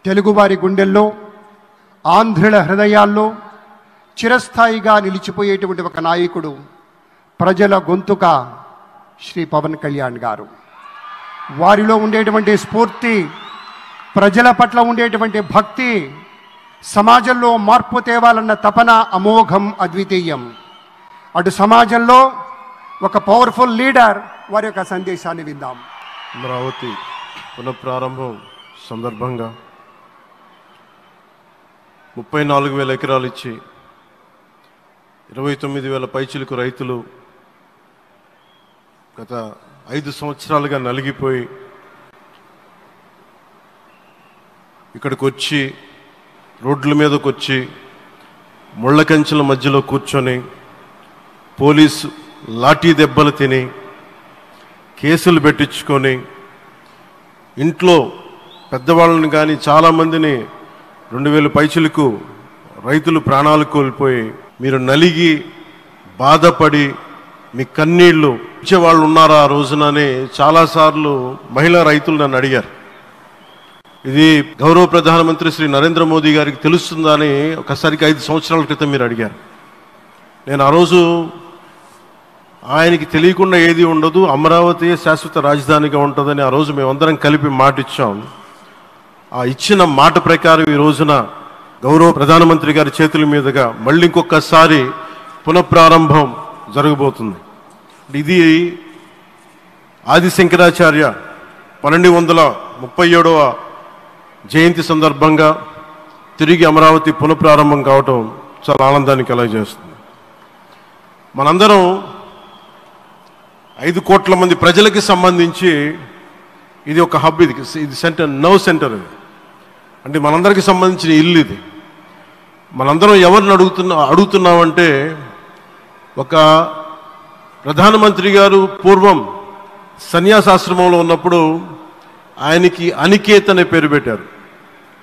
తెలుగువారి గుండెల్లో, ఆంధ్రుల హృదయాల్లో చిరస్థాయిగా నిలిచిపోయేటువంటి ఒక నాయకుడు, ప్రజల గొంతుక శ్రీ పవన్ కళ్యాణ్ గారు. వారిలో ఉండేటువంటి స్ఫూర్తి, ప్రజల పట్ల ఉండేటువంటి భక్తి, సమాజంలో మార్పు తేవాలన్న తపన అమోఘం, అద్వితీయం. అటు సమాజంలో ఒక పవర్ఫుల్ లీడర్, వారి యొక్క సందేశాన్ని విందాం. అమరావతి పునఃప్రారంభం సందర్భంగా 34,000 ఎకరాలు ఇచ్చి 29,000 పైచిలకు రైతులు గత 5 సంవత్సరాలుగా నలిగిపోయి ఇక్కడికి వచ్చి రోడ్ల మీదకి వచ్చి ముళ్ళ కంచెల మధ్యలో కూర్చొని పోలీసు లాఠీ దెబ్బలు తిని కేసులు పెట్టించుకొని ఇంట్లో పెద్దవాళ్ళని కానీ చాలామందిని 2,000 పైచిలకు రైతులు ప్రాణాలు కోల్పోయి మీరు నలిగి బాధపడి మీ కన్నీళ్లు ఇచ్చేవాళ్ళు ఉన్నారా ఆ రోజునని చాలాసార్లు మహిళా రైతులు నన్ను అడిగారు. ఇది గౌరవ ప్రధానమంత్రి శ్రీ నరేంద్ర మోదీ గారికి తెలుస్తుందా అని ఒకసారికి 5 సంవత్సరాల క్రితం మీరు అడిగారు. నేను ఆ రోజు ఆయనకి తెలియకుండా ఏది ఉండదు, అమరావతి శాశ్వత రాజధానిగా ఉంటుందని ఆ రోజు మేమందరం కలిపి మాట ఇచ్చాం. ఆ ఇచ్చిన మాట ప్రకారం ఈ రోజున గౌరవ ప్రధానమంత్రి గారి చేతుల మీదుగా మళ్ళీ ఇంకొకసారి పునఃప్రారంభం జరగబోతుంది. ఇది ఆది శంకరాచార్య 1237వ జయంతి సందర్భంగా తిరిగి అమరావతి పునఃప్రారంభం కావటం చాలా ఆనందాన్ని కలగజేస్తుంది. మనందరం 5 కోట్ల మంది ప్రజలకి సంబంధించి ఇది ఒక హబ్, ఇది సెంటర్, నవ్ సెంటర్. ఇది అంటే మనందరికి సంబంధించిన ఇల్లు. ఇది మనందరం ఎవరిని అడుగుతున్నామంటే, ఒక ప్రధానమంత్రి గారు పూర్వం సన్యాసాశ్రమంలో ఉన్నప్పుడు ఆయనకి అనికేత్ అనే పేరు పెట్టారు.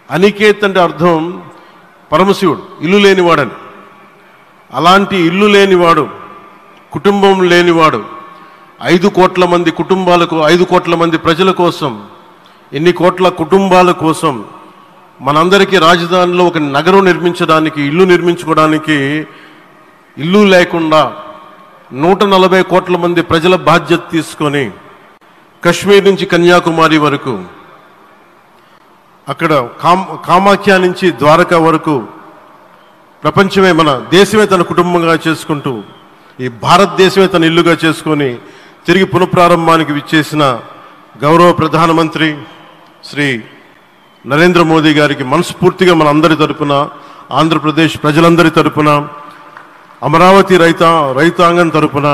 అనికేత్ అంటే అర్థం పరమశివుడు, ఇల్లు లేనివాడని. అలాంటి ఇల్లు లేనివాడు, కుటుంబం లేనివాడు 5 కోట్ల మంది కుటుంబాలకు, 5 కోట్ల మంది ప్రజల కోసం, ఎన్ని కోట్ల కుటుంబాల కోసం మనందరికీ రాజధానిలో ఒక నగరం నిర్మించడానికి, ఇల్లు నిర్మించుకోవడానికి ఇల్లు లేకుండా 140 కోట్ల మంది ప్రజల బాధ్యత తీసుకొని కశ్మీర్ నుంచి కన్యాకుమారి వరకు, అక్కడ కామాఖ్య నుంచి ద్వారకా వరకు ప్రపంచమే, మన దేశమే తన కుటుంబంగా చేసుకుంటూ ఈ భారతదేశమే తన ఇల్లుగా చేసుకొని తిరిగి పునఃప్రారంభానికి విచ్చేసిన గౌరవ ప్రధానమంత్రి శ్రీ నరేంద్ర మోదీ గారికి మనస్ఫూర్తిగా మన అందరి తరపున, ఆంధ్రప్రదేశ్ ప్రజలందరి తరపున, అమరావతి రైతాంగం తరపున,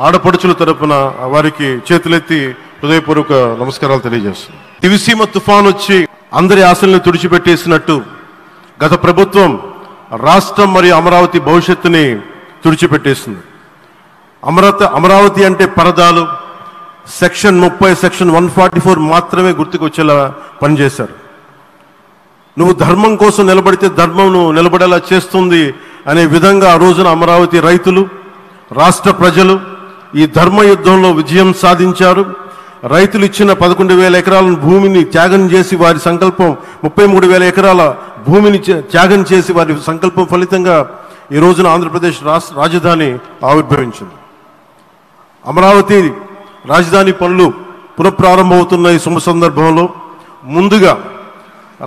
ఆడపడుచుల తరపున వారికి చేతులెత్తి హృదయపూర్వక నమస్కారాలు తెలియజేస్తున్నాను. దివిసీమ తుఫాన్ వచ్చి అందరి ఆశల్ని తుడిచిపెట్టేసినట్టు గత ప్రభుత్వం రాష్ట్రం మరియు అమరావతి భవిష్యత్తుని తుడిచిపెట్టేసింది. అమరావతి అంటే పరదాలు, సెక్షన్ 30, సెక్షన్ 144 మాత్రమే గుర్తుకొచ్చేలా పనిచేశారు. నువ్వు ధర్మం కోసం నిలబడితే ధర్మం నువ్వు నిలబడేలా చేస్తుంది అనే విధంగా ఆ రోజున అమరావతి రైతులు, రాష్ట్ర ప్రజలు ఈ ధర్మ యుద్ధంలో విజయం సాధించారు. రైతులు ఇచ్చిన 11,000 ఎకరాల భూమిని త్యాగం చేసి, వారి సంకల్పం 33,000 ఎకరాల భూమిని త్యాగం చేసి వారి సంకల్పం ఫలితంగా ఈ రోజున ఆంధ్రప్రదేశ్ రాజధాని ఆవిర్భవించింది. అమరావతి రాజధాని పనులు పునఃప్రారంభమవుతున్న ఈ శుభ సందర్భంలో ముందుగా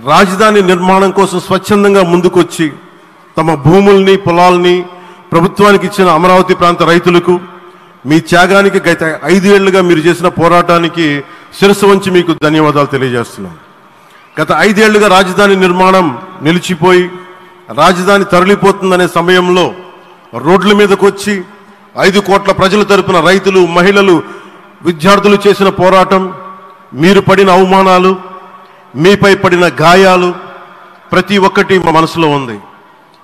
రాజధాని నిర్మాణం కోసం స్వచ్ఛందంగా ముందుకొచ్చి తమ భూముల్ని, పొలాల్ని ప్రభుత్వానికి ఇచ్చిన అమరావతి ప్రాంత రైతులకు, మీ త్యాగానికి గత 5 ఏళ్లుగా మీరు చేసిన పోరాటానికి శిరస్సు వంచి మీకు ధన్యవాదాలు తెలియజేస్తున్నాను. గత 5 ఏళ్లుగా రాజధాని నిర్మాణం నిలిచిపోయి రాజధాని తరలిపోతుందనే సమయంలో రోడ్ల మీదకు వచ్చి 5 కోట్ల ప్రజల తరపున రైతులు, మహిళలు, విద్యార్థులు చేసిన పోరాటం, మీరు పడిన అవమానాలు, మీపై పడిన గాయాలు ప్రతి ఒక్కటి మా మనసులో ఉంది.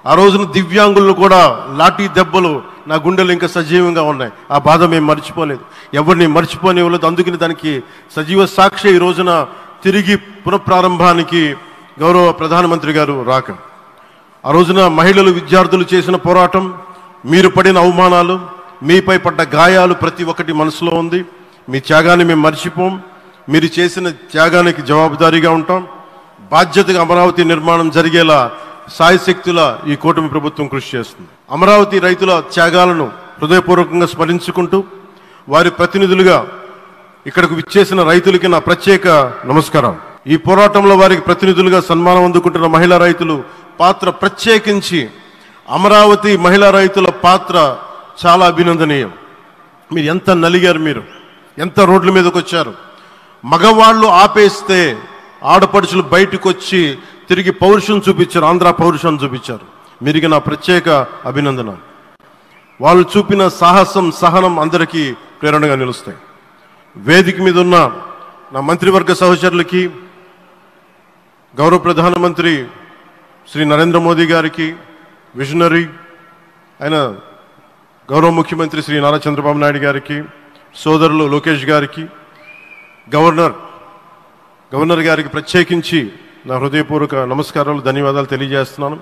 ఆ రోజున దివ్యాంగులను కూడా లాఠీ దెబ్బలు నా గుండెలు ఇంకా సజీవంగా ఉన్నాయి. ఆ బాధ మేము మర్చిపోలేదు, ఎవరిని మర్చిపోనివ్వలేదు. అందుకని దానికి సజీవ సాక్షి ఈ రోజున తిరిగి పునఃప్రారంభానికి గౌరవ ప్రధానమంత్రి గారు రాక, ఆ రోజున మహిళలు, విద్యార్థులు చేసిన పోరాటం, మీరు పడిన అవమానాలు, మీపై పడ్డ గాయాలు ప్రతి ఒక్కటి మనసులో ఉంది. మీ త్యాగాన్ని మేము మర్చిపోం. మీరు చేసిన త్యాగానికి జవాబుదారీగా ఉంటాం. బాధ్యతగా అమరావతి నిర్మాణం జరిగేలా సాయశక్తుల ఈ కూటమి ప్రభుత్వం కృషి చేస్తుంది. అమరావతి రైతుల త్యాగాలను హృదయపూర్వకంగా స్మరించుకుంటూ వారి ప్రతినిధులుగా ఇక్కడకు విచ్చేసిన రైతులకి నా ప్రత్యేక నమస్కారం. ఈ పోరాటంలో వారికి ప్రతినిధులుగా సన్మానం అందుకుంటున్న మహిళా రైతులు పాత్ర, ప్రత్యేకించి అమరావతి మహిళా రైతుల పాత్ర చాలా అభినందనీయం. మీరు ఎంత నలిగారు, మీరు ఎంత రోడ్ల మీదకి వచ్చారు. మగవాళ్ళు ఆపేస్తే ఆడపడుచులు బయటకు వచ్చి తిరిగి పౌరుషం చూపించారు, ఆంధ్ర పౌరుషం చూపించారు. మీరికి నా ప్రత్యేక అభినందన. వాళ్ళు చూపిన సాహసం, సహనం అందరికీ ప్రేరణగా నిలుస్తాయి. వేదిక మీద ఉన్న నా మంత్రివర్గ సహచరులకి, గౌరవ ప్రధానమంత్రి శ్రీ నరేంద్ర మోదీ గారికి, విజనరీ అయిన గౌరవ ముఖ్యమంత్రి శ్రీ నారా చంద్రబాబు నాయుడు గారికి, సోదరులు లోకేష్ గారికి, గవర్నర్ గారికి ప్రత్యేకించి నా హృదయపూర్వక నమస్కారాలు, ధన్యవాదాలు తెలియజేస్తున్నాను.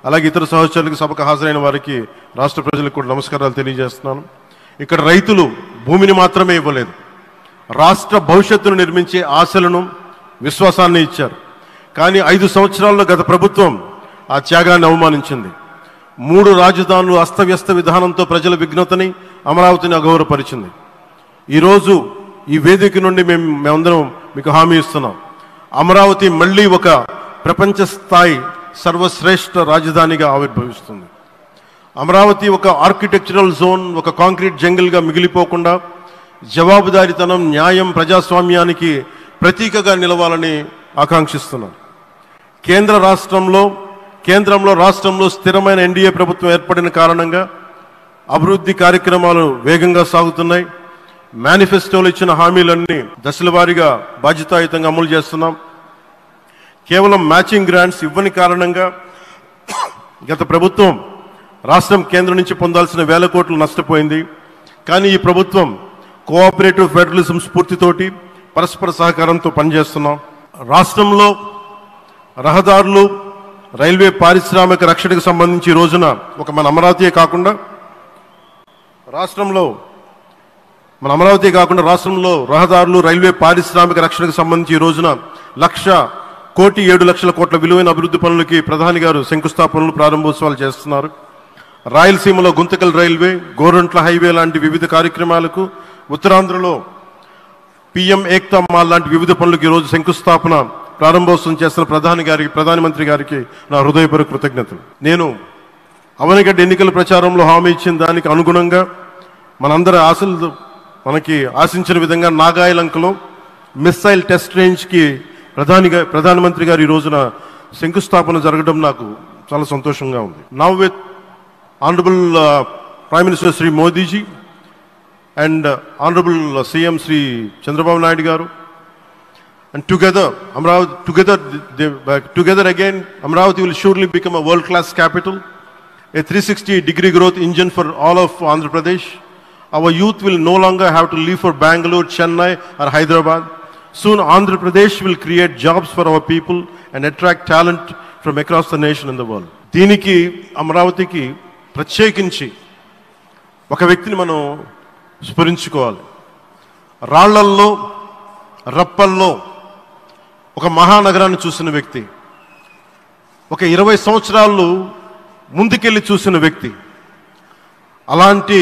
అలాగే ఇతర సహచరులకు, సభకు హాజరైన వారికి, రాష్ట్ర ప్రజలకు కూడా నమస్కారాలు తెలియజేస్తున్నాను. ఇక్కడ రైతులు భూమిని మాత్రమే ఇవ్వలేదు, రాష్ట్ర భవిష్యత్తును నిర్మించే ఆశలను, విశ్వాసాన్ని ఇచ్చారు. కానీ 5 సంవత్సరాల్లో గత ప్రభుత్వం ఆ త్యాగాన్ని అవమానించింది. 3 రాజధానులు అస్తవ్యస్త విధానంతో ప్రజల విఘ్నతని, అమరావతిని అగౌరవపరిచింది. ఈరోజు ఈ వేదిక నుండి మేమందరం మీకు హామీ ఇస్తున్నాం, అమరావతి మళ్ళీ ఒక ప్రపంచ స్థాయి సర్వశ్రేష్ఠ రాజధానిగా ఆవిర్భవిస్తుంది. అమరావతి ఒక ఆర్కిటెక్చరల్ జోన్, ఒక కాంక్రీట్ జంగిల్గా మిగిలిపోకుండా జవాబుదారీతనం, న్యాయం, ప్రజాస్వామ్యానికి ప్రతీకగా నిలవాలని ఆకాంక్షిస్తున్నాం. కేంద్రంలో రాష్ట్రంలో స్థిరమైన ఎన్డీఏ ప్రభుత్వం ఏర్పడిన కారణంగా అభివృద్ధి కార్యక్రమాలు వేగంగా సాగుతున్నాయి. మేనిఫెస్టోలో ఇచ్చిన హామీలన్నీ దశల వారీగా బాధ్యతాయుతంగా అమలు చేస్తున్నాం. కేవలం మ్యాచింగ్ గ్రాంట్స్ ఇవ్వని కారణంగా గత ప్రభుత్వం రాష్ట్రం కేంద్రం నుంచి పొందాల్సిన 1000 కోట్లు నష్టపోయింది. కానీ ఈ ప్రభుత్వం కోఆపరేటివ్ ఫెడరలిజం స్ఫూర్తితోటి పరస్పర సహకారంతో పనిచేస్తున్నాం. రాష్ట్రంలో రహదారులు, రైల్వే, పారిశ్రామిక రక్షణకు సంబంధించి ఈ రోజున మన అమరావతి కాకుండా రాష్ట్రంలో రహదారులు, రైల్వే, పారిశ్రామిక రక్షణకు సంబంధించి ఈ రోజున 1,07,00,000 కోట్ల విలువైన అభివృద్ధి పనులకి ప్రధాని గారు శంకుస్థాపనలు, ప్రారంభోత్సవాలు చేస్తున్నారు. రాయలసీమలో గుంతకల్ రైల్వే, గోరంట్ల హైవే లాంటి వివిధ కార్యక్రమాలకు, ఉత్తరాంధ్రలో పిఎం ఏక్తా మాల్ లాంటి వివిధ పనులకు ఈరోజు శంకుస్థాపన, ప్రారంభోత్సవం చేస్తున్న ప్రధానమంత్రి గారికి నా హృదయపూర్వక కృతజ్ఞతలు. నేను అవనిగడ్డ ఎన్నికల ప్రచారంలో హామీ ఇచ్చిన దానికి అనుగుణంగా మనందరి ఆశలు మనకి ఆశించిన విధంగా నాగాయలంకలో మిస్సైల్ టెస్ట్ రేంజ్కి ప్రధానమంత్రి గారు ఈ రోజున శంకుస్థాపన జరగడం నాకు చాలా సంతోషంగా ఉంది. Now with honourable prime minister Shri Modiji and Honorable CM Sri Chandrababu Naidu Garu, and together again Amravati will surely become a world-class capital, a 360-degree growth engine for all of Andhra Pradesh. Our youth will no longer have to leave for Bangalore, Chennai or Hyderabad. Soon Andhra Pradesh will create jobs for our people and attract talent from across the nation and the world. దీనికి అమరావతికి ప్రత్యేకించి ఒక వ్యక్తిని మనం స్మరించుకోవాలి. రాళ్లల్లో, రప్పల్లో ఒక మహానగరాన్ని చూసిన వ్యక్తి, ఒక 20 సంవత్సరాలు ముందుకెళ్ళి చూసిన వ్యక్తి. అలాంటి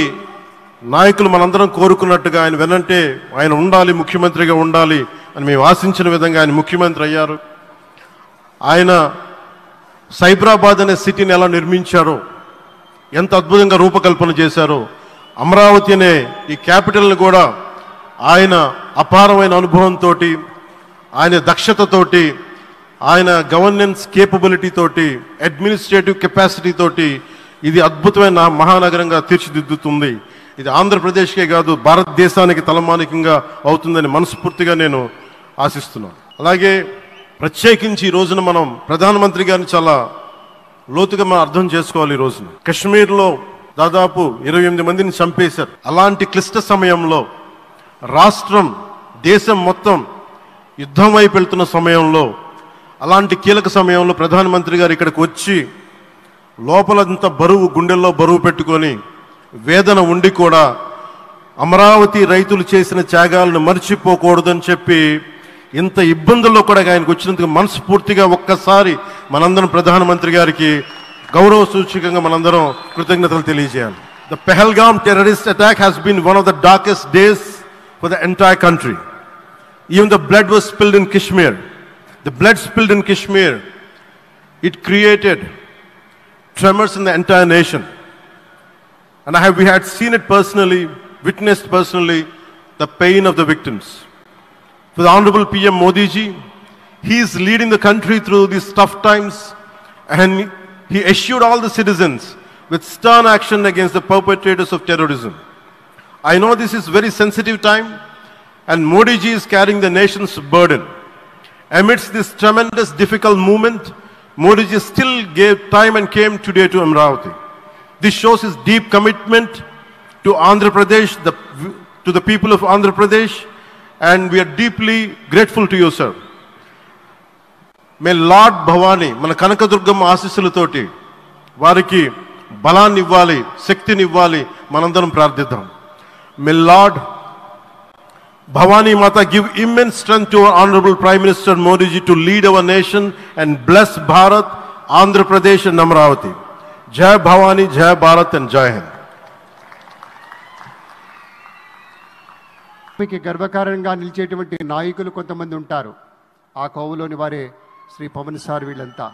నాయకులు మనందరం కోరుకున్నట్టుగా ఆయన వెనంటే ఆయన ఉండాలి, ముఖ్యమంత్రిగా ఉండాలి అని మేము ఆశించిన విధంగా ఆయన ముఖ్యమంత్రి అయ్యారు. ఆయన సైబరాబాద్ అనే సిటీని ఎలా నిర్మించారో, ఎంత అద్భుతంగా రూపకల్పన చేశారో, అమరావతి అనే ఈ క్యాపిటల్ని కూడా ఆయన అపారమైన అనుభవంతో, ఆయన దక్షతతోటి, ఆయన గవర్నెన్స్ కేపబిలిటీ తోటి, అడ్మినిస్ట్రేటివ్ కెపాసిటీ తోటి ఇది అద్భుతమైన మహానగరంగా తీర్చిదిద్దుతుంది. ఇది ఆంధ్రప్రదేశ్కే కాదు, భారతదేశానికి తలమానికంగా అవుతుందని మనస్ఫూర్తిగా నేను ఆశిస్తున్నాను. అలాగే ప్రత్యేకించి ఈ రోజున మనం ప్రధానమంత్రి గారిని చాలా లోతుగా మనం అర్థం చేసుకోవాలి. ఈ రోజున కశ్మీర్లో దాదాపు 28 మందిని చంపేశారు. అలాంటి క్లిష్ట సమయంలో, రాష్ట్రం, దేశం మొత్తం యుద్ధం వైపు వెళ్తున్న సమయంలో, అలాంటి కీలక సమయంలో ప్రధానమంత్రి గారు ఇక్కడికి వచ్చి లోపలంత బరువు, గుండెల్లో బరువు పెట్టుకొని వేదన ఉండి కూడా అమరావతి రైతులు చేసిన త్యాగాలను మర్చిపోకూడదని చెప్పి ఇంత ఇబ్బందుల్లో కూడా ఆయనకు వచ్చినందుకు మనస్ఫూర్తిగా ఒక్కసారి మనందరం ప్రధానమంత్రి గారికి గౌరవ సూచకంగా మనందరం కృతజ్ఞతలు తెలియజేయాలి. The Pahalgam terrorist attack has been one of the darkest days for the entire country. Even the blood was spilled in Kashmir. The blood spilled in Kashmir, it created tremors in the entire nation. And we had seen it personally, witnessed personally, the pain of the victims. For the Honorable PM Modi ji, he is leading the country through these tough times, and he assured all the citizens with stern action against the perpetrators of terrorism. I know this is very sensitive time, and Modi ji is carrying the nation's burden. Amidst this tremendous difficult moment, Modi ji still gave time and came today to Amravati. This shows his deep commitment to Andhra Pradesh, to the people of Andhra Pradesh, and we are deeply grateful to you, sir. May Lord Bhavani, మన కనకదుర్గమ్మ ఆశీస్సులతోటి వారికి బలాన్ని ఇవ్వాలి, శక్తిని ఇవ్వాలి, మనందరం ప్రార్థిద్దాం. May Lord Bhavani Mata give immense strength to our Honorable Prime Minister Modi ji to lead our nation and bless Bharat, Andhra Pradesh and Amravati. Jai Bhavani, Jai Bharat and Jai Hind. మీకు గర్వకారణంగా నిలిచేటువంటి నాయకులు కొంతమంది ఉంటారు. ఆ కోవలోని వారే Shri Pawan sir వీళ్ళంతా.